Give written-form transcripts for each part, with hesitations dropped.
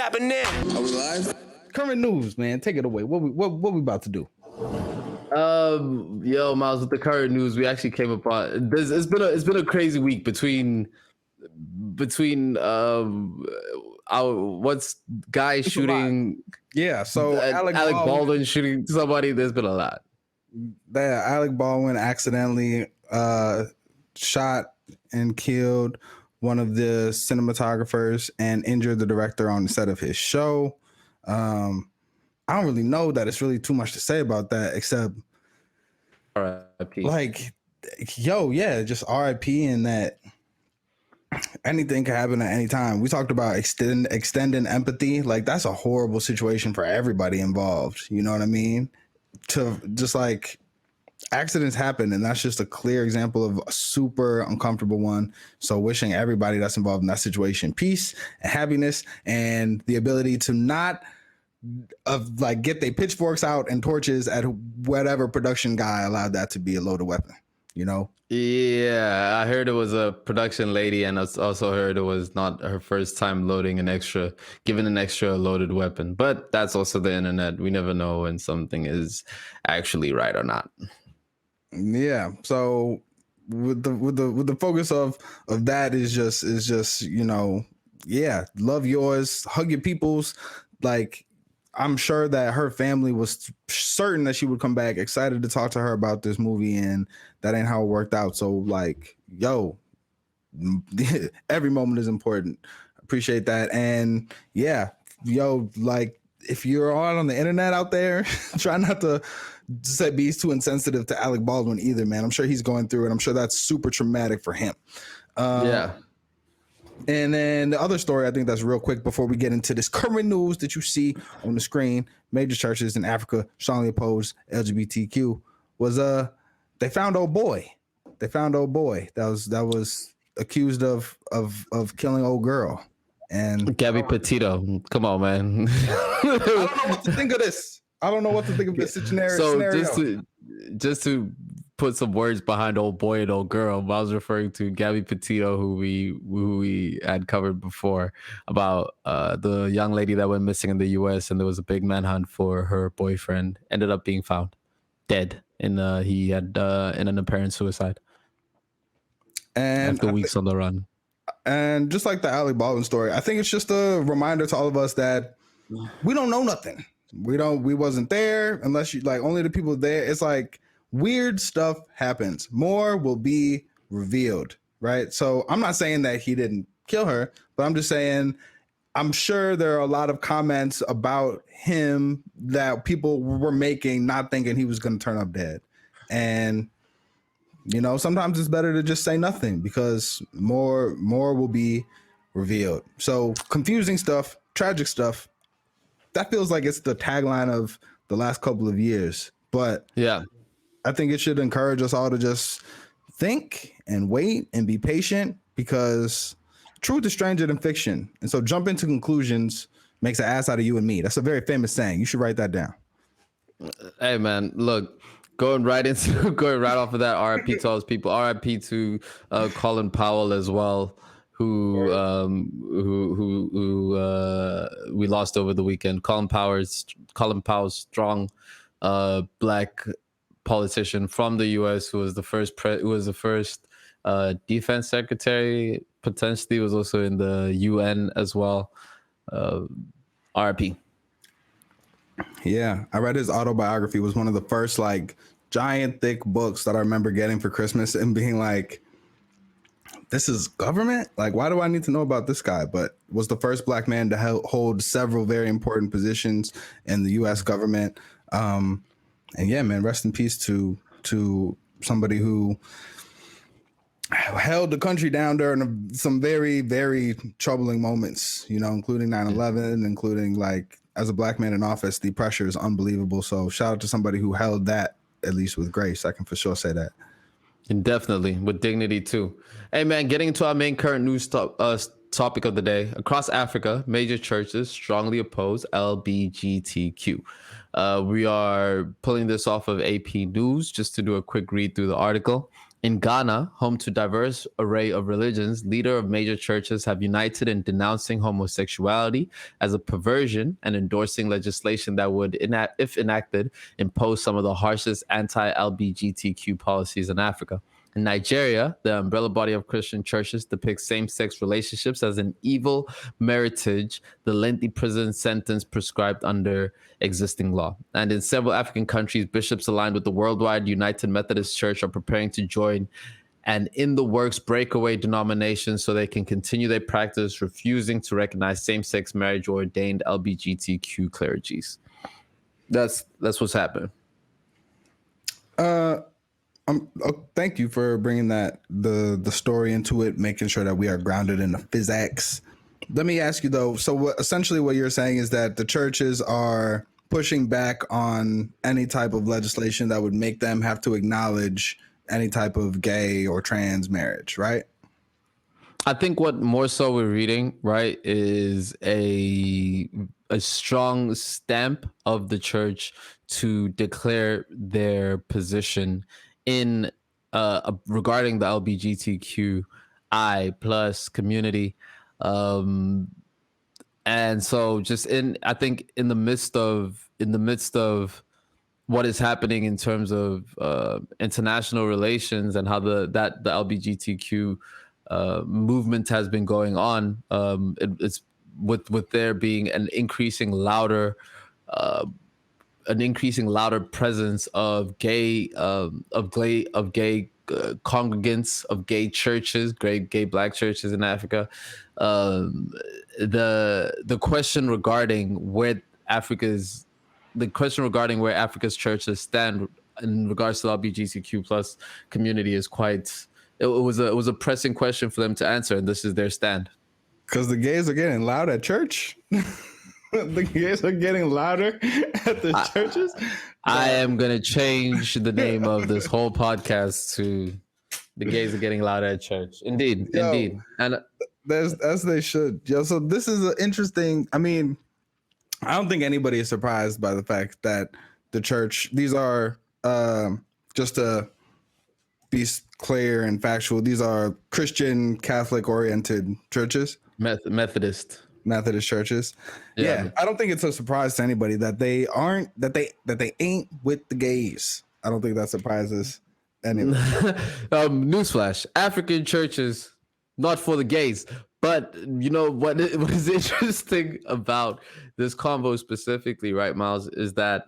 happening? Are we live? Current news, man. Take it away. What we about to do? Yo, Miles, with the current news, we actually came upon this. It's been a crazy week between our what's guy shooting. Yeah, so Alec Baldwin shooting somebody. There's been a lot. That Alec Baldwin accidentally shot and killed one of the cinematographers and injured the director on the set of his show. I don't really know that it's really too much to say about that, except R.I.P. like, just R.I.P. and that anything can happen at any time. We talked about extending empathy. Like, that's a horrible situation for everybody involved. You know what I mean? To just like, accidents happen, and that's just a clear example of a super uncomfortable one. So wishing everybody that's involved in that situation peace and happiness and the ability to not get their pitchforks out and torches at whatever production guy allowed that to be a loaded weapon, you know? Yeah, I heard it was a production lady, and I also heard it was not her first time giving an extra loaded weapon. But that's also the internet. We never know when something is actually right or not. Yeah. So with the focus of that is just, you know, yeah, love yours, hug your peoples. Like, I'm sure that her family was certain that she would come back, excited to talk to her about this movie, and that ain't how it worked out. So like, yo, every moment is important. Appreciate that. And yeah, yo, like, if you're on the internet out there, try not to be too insensitive to Alec Baldwin either, man. I'm sure he's going through it. I'm sure that's super traumatic for him. Yeah. And then the other story, I think that's real quick before we get into this current news that you see on the screen. Major churches in Africa strongly oppose LGBTQ. Was they found old boy. They found old boy that was accused of killing old girl. And Gabby Petito, come on, man. I don't know what to think of this. I don't know what to think of this scenario. So just to put some words behind old boy and old girl, I was referring to Gabby Petito, who we had covered before, about the young lady that went missing in the U.S. and there was a big manhunt for her boyfriend. Ended up being found dead, and he had in an apparent suicide. And after weeks on the run. And just like the Alec Baldwin story, I think it's just a reminder to all of us that we don't know nothing. We wasn't there unless you like only the people there. It's like weird stuff happens. More will be revealed, right? So I'm not saying that he didn't kill her, but I'm just saying I'm sure there are a lot of comments about him that people were making, not thinking he was going to turn up dead. And you know, sometimes it's better to just say nothing because more will be revealed. So confusing stuff, tragic stuff. That feels like it's the tagline of the last couple of years. But yeah, I think it should encourage us all to just think and wait and be patient, because truth is stranger than fiction. And so jumping to conclusions makes an ass out of you and me. That's a very famous saying. You should write that down. Hey, man, look. Going right off of that, RIP to all those people. RIP to Colin Powell as well, who we lost over the weekend. Colin Powell's strong black politician from the U.S. who was the first defense secretary. Potentially was also in the UN as well. RIP. Yeah, I read his autobiography. It was one of the first like giant thick books that I remember getting for Christmas and being like, this is government? Like, why do I need to know about this guy? But was the first black man to hold several very important positions in the U.S. government. And yeah, man, rest in peace to somebody who held the country down during some very, very troubling moments, you know, including 9/11, including like, as a black man in office, the pressure is unbelievable. So shout out to somebody who held that at least with grace. I can for sure say that. And definitely with dignity too. Hey man, getting into our main current news topic of the day. Across Africa, major churches strongly oppose LGBTQ. We are pulling this off of AP News just to do a quick read through the article. In Ghana, home to diverse array of religions, leaders of major churches have united in denouncing homosexuality as a perversion and endorsing legislation that would, if enacted, impose some of the harshest anti-LGBTQ policies in Africa. In Nigeria, the umbrella body of Christian churches depicts same-sex relationships as an evil meritage, the lengthy prison sentence prescribed under existing law. And in several African countries, bishops aligned with the Worldwide United Methodist Church are preparing to join an in the works breakaway denomination so they can continue their practice, refusing to recognize same-sex marriage or ordained LGBTQ clergies. That's what's happening. Thank you for bringing the story into it, making sure that we are grounded in the physics. Let me ask you though. So essentially what you're saying is that the churches are pushing back on any type of legislation that would make them have to acknowledge any type of gay or trans marriage, right? I think what more so we're reading, right, is a strong stamp of the church to declare their position in regarding the LGBTQI plus community. And so just I think in the midst of what is happening in terms of international relations and how the LGBTQ movement has been going on, it's with there being an increasing louder presence of gay congregants, of gay churches, gay black churches in Africa. The question regarding where Africa's churches stand in regards to the LGBTQ plus community is quite. It was a pressing question for them to answer, and this is their stand. Because the gays are getting loud at church. The gays are getting louder at the churches. I am gonna change the name of this whole podcast to "The Gays Are Getting Louder at Church." Indeed, indeed, and as they should. Yo, so this is an interesting. I mean, I don't think anybody is surprised by the fact that the church. These are just to be clear and factual. These are Christian, Catholic oriented churches. Methodist churches. Yeah, I don't think it's a surprise to anybody that they ain't with the gays. I don't think that surprises anyone. Newsflash: African churches not for the gays. But you know what is interesting about this convo specifically, right, Miles, is that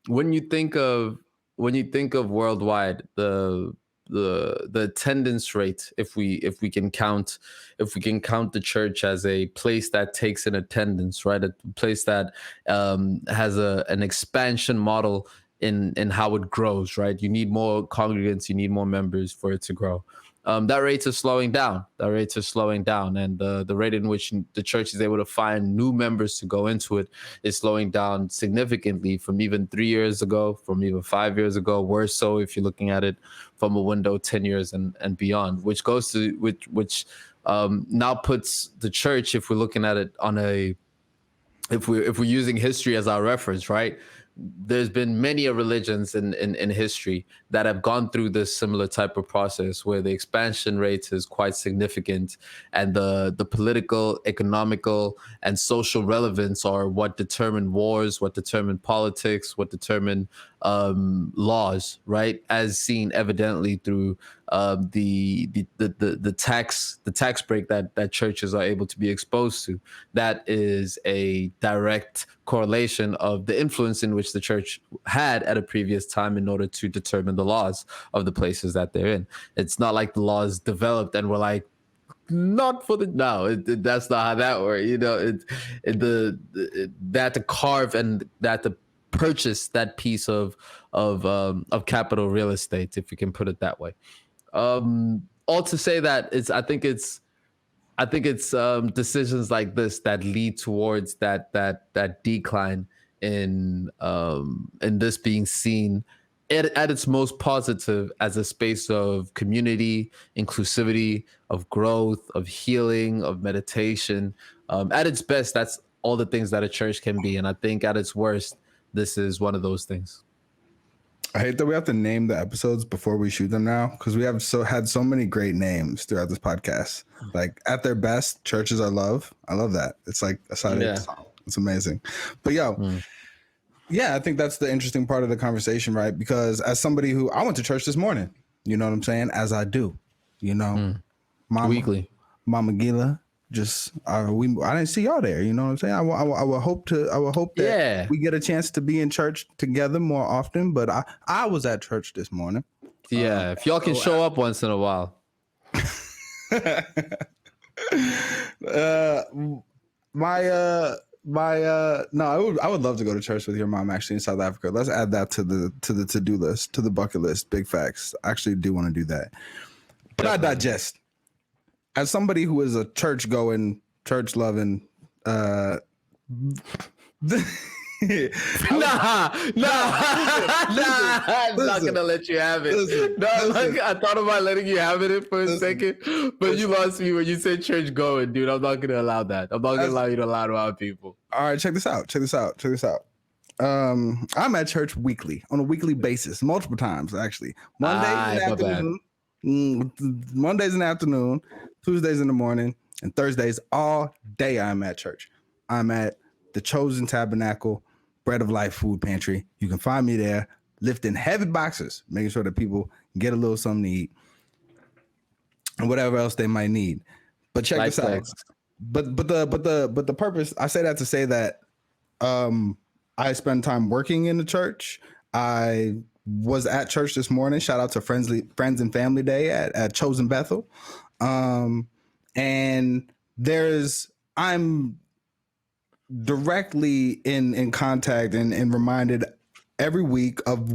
when you think of worldwide, the attendance rate, if we can count the church as a place that takes in attendance, right, a place that has an expansion model in how it grows, right? You need more congregants, you need more members for it to grow. That rate is slowing down. And the rate in which the church is able to find new members to go into it is slowing down significantly from even 3 years ago, from even 5 years ago. Worse so if you're looking at it from a window 10 years and beyond, which goes to which now puts the church, if we're looking at it on if we're using history as our reference, right? There's been many religions in history that have gone through this similar type of process where the expansion rate is quite significant, and the political, economical, and social relevance are what determine wars, what determine politics, what determine laws, right? As seen evidently through the tax break that churches are able to be exposed to. That is a direct correlation of the influence in which the church had at a previous time in order to determine the laws of the places that they're in. It's not like the laws developed and were like, not for the that's not how that works. You know, that to carve and that to purchase that piece of capital real estate, if you can put it that way. All to say that I think it's decisions like this that lead towards that decline in this being seen at its most positive as a space of community, inclusivity, of growth, of healing, of meditation. At its best, that's all the things that a church can be. And I think at its worst, this is one of those things. I hate that we have to name the episodes before we shoot them now, because we have had so many great names throughout this podcast. Like at their best, churches are love. I love that. It's like a side Yeah. song. It's amazing. But yeah, I think that's the interesting part of the conversation, right? Because as somebody who I went to church this morning, you know what I'm saying? As I do, you know, Weekly. Mama Gila. Just I didn't see y'all there. You know what I'm saying? I will hope that we get a chance to be in church together more often. But I was at church this morning. Yeah, if y'all can show up once in a while. I would love to go to church with your mom actually in South Africa. Let's add that to the to-do list, to the bucket list. Big facts. I actually do want to do that. But definitely. I digest. As somebody who is a church going, church loving, nah. I'm not gonna let you have it. Look, I thought about letting you have it for a second, but you lost me when you said church going, dude. I'm not gonna allow that. I'm not gonna allow you to lie to our people. All right, check this out. I'm at church weekly, on a weekly basis, multiple times actually. Mondays in the afternoon, Tuesdays in the morning, and Thursdays all day. I'm at church. I'm at the Chosen Tabernacle Bread of Life Food Pantry. You can find me there lifting heavy boxes, making sure that people get a little something to eat and whatever else they might need. But check this out. But the purpose, I say that to say that I spend time working in the church. I was at church this morning. Shout out to Friends and Family Day at Chosen Bethel. And I'm directly in contact and reminded every week of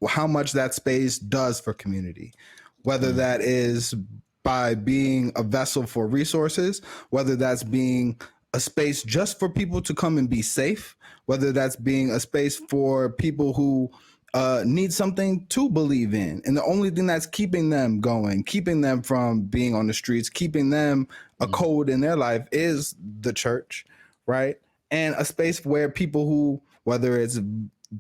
how much that space does for community, whether that is by being a vessel for resources, whether that's being a space just for people to come and be safe, whether that's being a space for people who need something to believe in. And the only thing that's keeping them going, keeping them from being on the streets, keeping them a code in their life is the church, right? And a space where people who, whether it's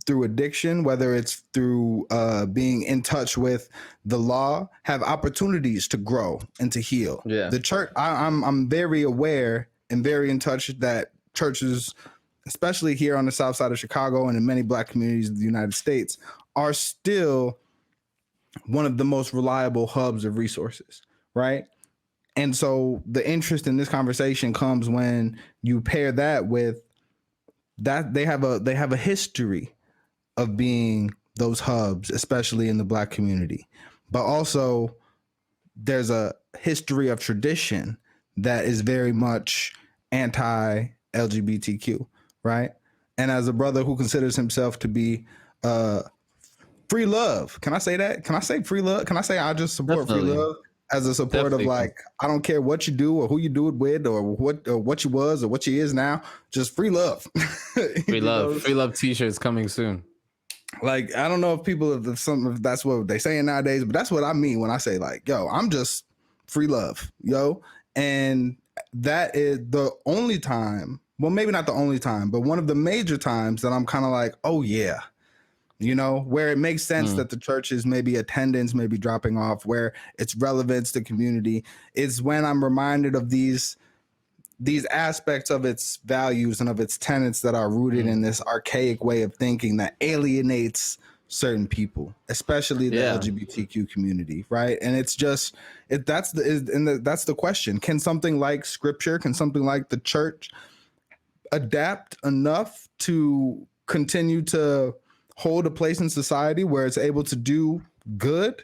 through addiction, whether it's through being in touch with the law, have opportunities to grow and to heal. Yeah. The church, I'm very aware and very in touch that churches, especially here on the south side of Chicago and in many Black communities of the United States, are still one of the most reliable hubs of resources, right? And so the interest in this conversation comes when you pair that with that they have a history of being those hubs, especially in the Black community. But also there's a history of tradition that is very much anti-LGBTQ, right? And as a brother who considers himself to be free love, can I say that? Can I say free love? Can I say I just support free love as a support of like, I don't care what you do or who you do it with or what you was or what you is now, just free love. Free love. Free love t-shirts coming soon. Like, I don't know if that's what they saying nowadays, but that's what I mean when I say like, yo, I'm just free love, yo. And that is the only time, well, maybe not the only time, but one of the major times that I'm kind of like, oh yeah, you know, where it makes sense that the church's maybe attendance may be dropping off, where its relevance to community is when I'm reminded of these aspects of its values and of its tenets that are rooted in this archaic way of thinking that alienates certain people, especially the LGBTQ community, right? And it's just that's the question. Can something like scripture, can something like the church adapt enough to continue to hold a place in society where it's able to do good?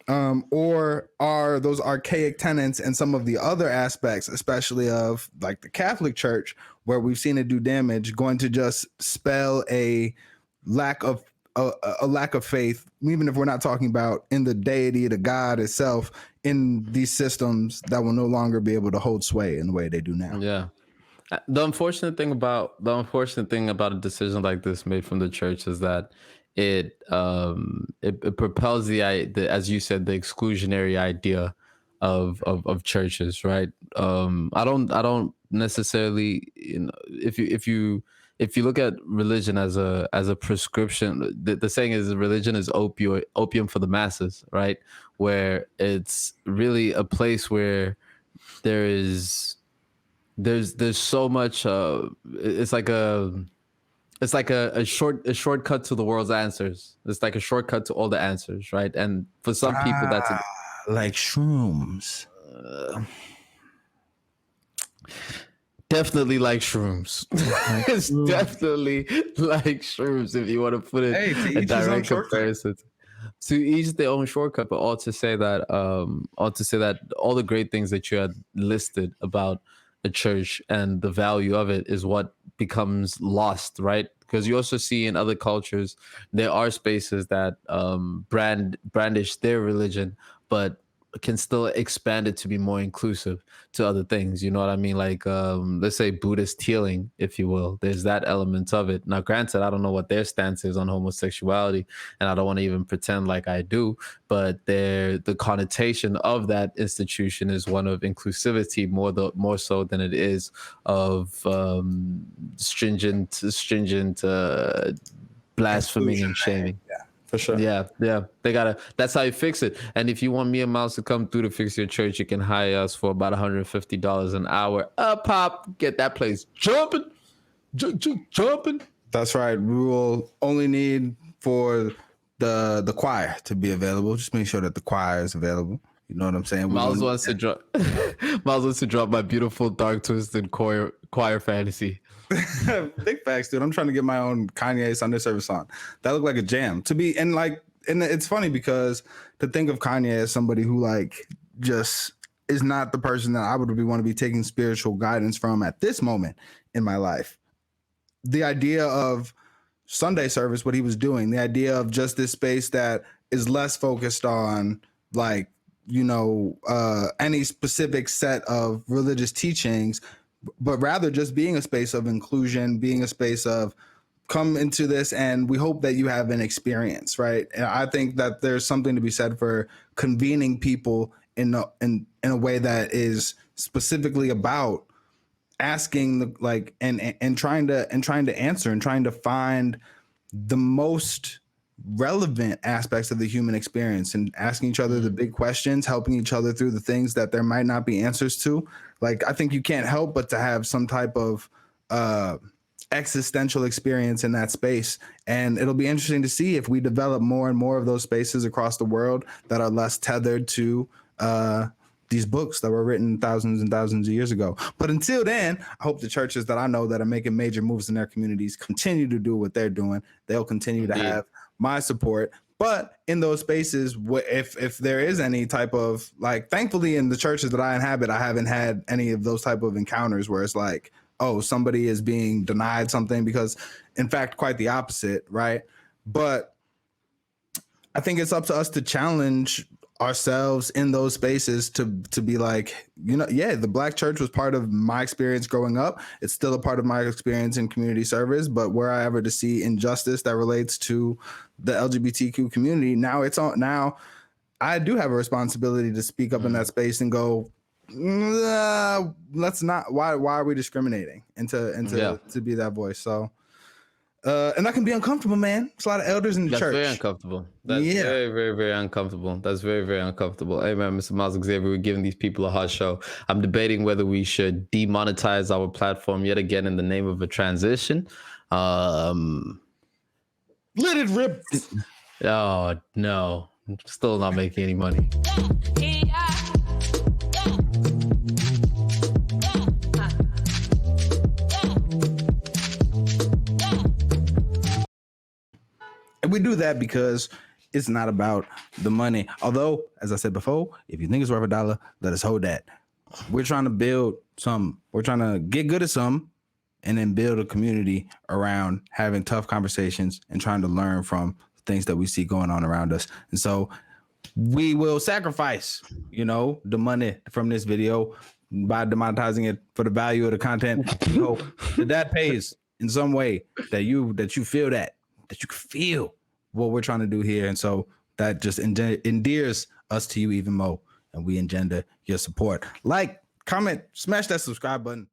Or are those archaic tenets and some of the other aspects, especially of like the Catholic Church, where we've seen it do damage, going to just spell a lack of faith, even if we're not talking about in the deity, the God itself, in these systems that will no longer be able to hold sway in the way they do now? Yeah. The unfortunate thing about a decision like this made from the church is that it propels the, as you said, the exclusionary idea of churches, right? I don't necessarily, if you look at religion as a prescription, the saying is religion is opium for the masses, right? Where it's really a place where there is there's so much it's like a shortcut to the world's answers. It's like a shortcut to all the answers, right? And for some people that's Ah, like shrooms. uh, definitely like shrooms. It's definitely like shrooms if you want to put it Hey, to a each his own direct shortcut. comparison. To each their own shortcut, but all to say that all the great things that you had listed about a church and the value of it is what becomes lost, right? Because you also see in other cultures there are spaces that brandish their religion, but can still expand it to be more inclusive to other things. You know what I mean? Like let's say Buddhist healing, if you will. There's that element of it. Now, granted, I don't know what their stance is on homosexuality, and I don't want to even pretend like I do, but the connotation of that institution is one of inclusivity more so than it is of stringent blaspheming Exclusion. and shaming. Yeah, for sure. Yeah. They gotta. That's how you fix it. And if you want me and Miles to come through to fix your church, you can hire us for about $150 an hour. Pop, get that place jumping, jumping. That's right. We will only need for the choir to be available. Just make sure that the choir is available. You know what I'm saying? Miles wants to drop. Miles wants to drop my beautiful dark twisted choir fantasy. Big facts, dude. I'm trying to get my own Kanye Sunday service song. That looked like a jam to be, and it's funny because to think of Kanye as somebody who like just is not the person that I would want to be taking spiritual guidance from at this moment in my life. The idea of Sunday service, what he was doing, the idea of just this space that is less focused on like, any specific set of religious teachings, but rather just being a space of inclusion, being a space of come into this and we hope that you have an experience, right? And I think that there's something to be said for convening people in a way that is specifically about asking and trying to answer and trying to find the most relevant aspects of the human experience and asking each other the big questions, helping each other through the things that there might not be answers to. Like, I think you can't help but to have some type of existential experience in that space. And it'll be interesting to see if we develop more and more of those spaces across the world that are less tethered to these books that were written thousands and thousands of years ago. But until then, I hope the churches that I know that are making major moves in their communities continue to do what they're doing. They'll continue to have my support. But in those spaces, if there is any type of like, thankfully in the churches that I inhabit, I haven't had any of those type of encounters where it's like, oh, somebody is being denied something, because in fact, quite the opposite, right? But I think it's up to us to challenge ourselves in those spaces to be like, the Black church was part of my experience growing up. It's still a part of my experience in community service, but were I ever to see injustice that relates to the LGBTQ community, now I do have a responsibility to speak up in that space and go, let's not, why are we discriminating, and to be that voice. So and that can be uncomfortable, man. It's a lot of elders in the church. That's very uncomfortable. That's very, very, very uncomfortable. That's very, very uncomfortable. Hey, man, Mr. Miles Xavier, we're giving these people a hot show. I'm debating whether we should demonetize our platform yet again in the name of a transition. Let it rip. Oh, no. Still not making any money. And we do that because it's not about the money. Although, as I said before, if you think it's worth $1, let us hold that. We're trying to build some. We're trying to get good at some and then build a community around having tough conversations and trying to learn from things that we see going on around us. And so we will sacrifice, the money from this video by demonetizing it for the value of the content. We hope that pays in some way, that you feel that you can feel what we're trying to do here. And so that just endears us to you even more. and we engender your support. Like, comment, smash that subscribe button.